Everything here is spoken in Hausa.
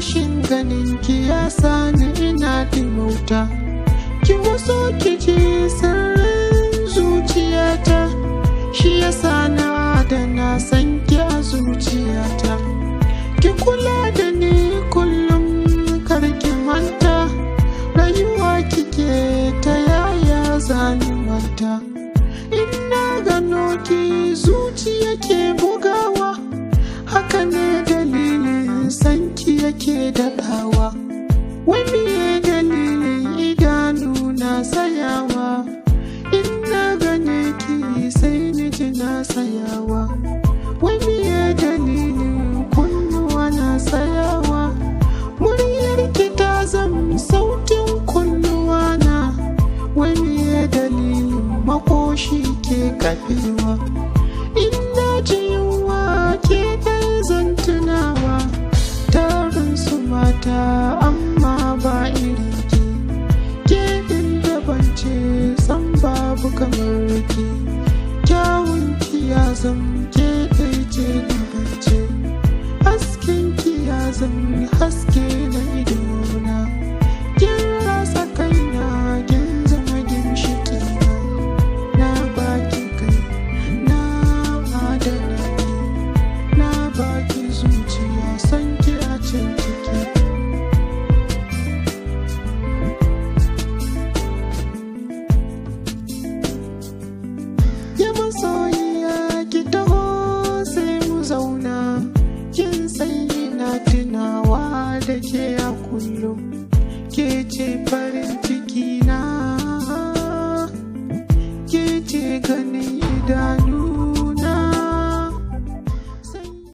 rashin ganin ki ya sani ina dimauta. Ki waso ki ji sirrin zuciyata, shi yasa na da na san ki a zuciyata. Ki kula da ni kullum kar ki manta, rayuwa kike ta yaya zani manta. Ina gano ki zuciya ke bugawa, haka ne dalilin sanki yake daɗawa. Wani ne dalilin idanu na sayawa, ina gane ki sai ni ji na sayawa. Wani ne dalilin kunnuwa na sayawa, muryar ki ta zama sautin kunnuwa na. Wani ne dalilin makoshi ke kafewa, ina ji yunwa ke dai zan tunawa. Tarin su mata amma ba irin ki, ke din daban ce san babu kamar ki. Kyawun ki ya zam ke dai ce daban ce, hasken ki ya zam haske